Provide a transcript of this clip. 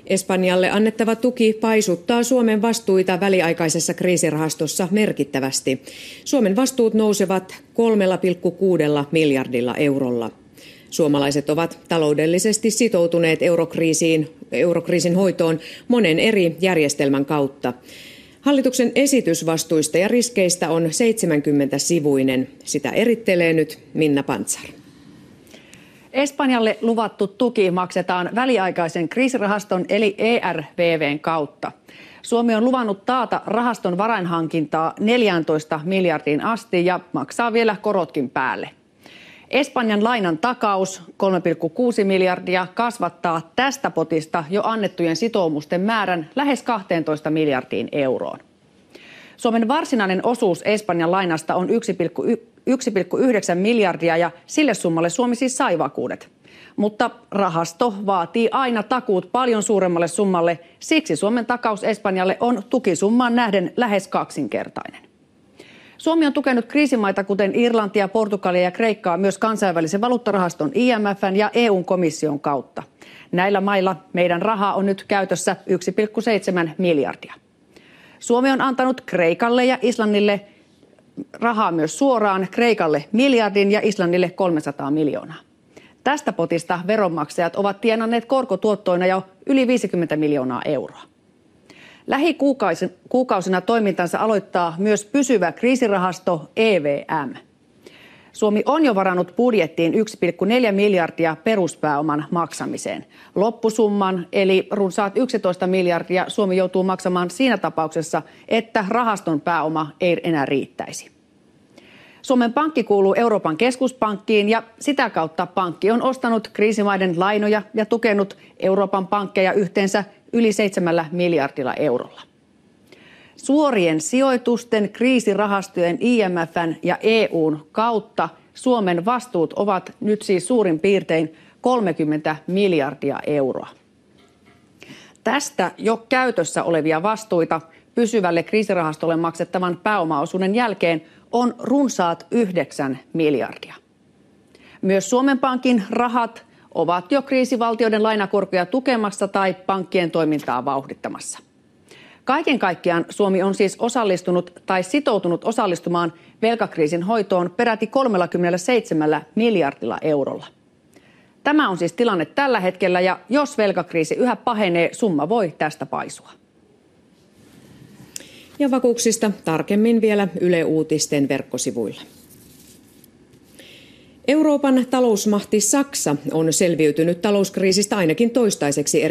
Espanjalle annettava tuki paisuttaa Suomen vastuita väliaikaisessa kriisirahastossa merkittävästi. Suomen vastuut nousevat 3,6 miljardilla eurolla. Suomalaiset ovat taloudellisesti sitoutuneet eurokriisin hoitoon monen eri järjestelmän kautta. Hallituksen esitys vastuista ja riskeistä on 70-sivuinen. Sitä erittelee nyt Minna Pantsar. Espanjalle luvattu tuki maksetaan väliaikaisen kriisirahaston eli ERVVn kautta. Suomi on luvannut taata rahaston varainhankintaa 14 miljardiin asti ja maksaa vielä korotkin päälle. Espanjan lainan takaus 3,6 miljardia kasvattaa tästä potista jo annettujen sitoumusten määrän lähes 12 miljardiin euroon. Suomen varsinainen osuus Espanjan lainasta on 1,9 miljardia ja sille summalle Suomi siis sai vakuudet. Mutta rahasto vaatii aina takuut paljon suuremmalle summalle, siksi Suomen takaus Espanjalle on tukisummaan nähden lähes kaksinkertainen. Suomi on tukenut kriisimaita kuten Irlantia, Portugalia ja Kreikkaa myös kansainvälisen valuuttarahaston IMF:n ja EU:n kautta. Näillä mailla meidän rahaa on nyt käytössä 1,7 miljardia. Suomi on antanut Kreikalle ja Islannille rahaa myös suoraan, Kreikalle miljardin ja Islannille 300 miljoonaa. Tästä potista veronmaksajat ovat tienanneet korkotuottoina jo yli 50 miljoonaa euroa. Lähikuukausina toimintansa aloittaa myös pysyvä kriisirahasto EVM. Suomi on jo varannut budjettiin 1,4 miljardia peruspääoman maksamiseen. Loppusumman eli runsaat 11 miljardia Suomi joutuu maksamaan siinä tapauksessa, että rahaston pääoma ei enää riittäisi. Suomen Pankki kuuluu Euroopan keskuspankkiin ja sitä kautta pankki on ostanut kriisimaiden lainoja ja tukenut Euroopan pankkeja yhteensä yli 7 miljardilla eurolla. Suorien sijoitusten, kriisirahastojen, IMF:n ja EU:n kautta Suomen vastuut ovat nyt siis suurin piirtein 30 miljardia euroa. Tästä jo käytössä olevia vastuita pysyvälle kriisirahastolle maksettavan pääomaosuuden jälkeen on runsaat 9 miljardia. Myös Suomen Pankin rahat ovat jo kriisivaltioiden lainakorkoja tukemassa tai pankkien toimintaa vauhdittamassa. Kaiken kaikkiaan Suomi on siis osallistunut tai sitoutunut osallistumaan velkakriisin hoitoon peräti 37 miljardilla eurolla. Tämä on siis tilanne tällä hetkellä ja jos velkakriisi yhä pahenee, summa voi tästä paisua. Ja vakuuksista tarkemmin vielä Yle Uutisten verkkosivuilla. Euroopan talousmahti Saksa on selviytynyt talouskriisistä ainakin toistaiseksi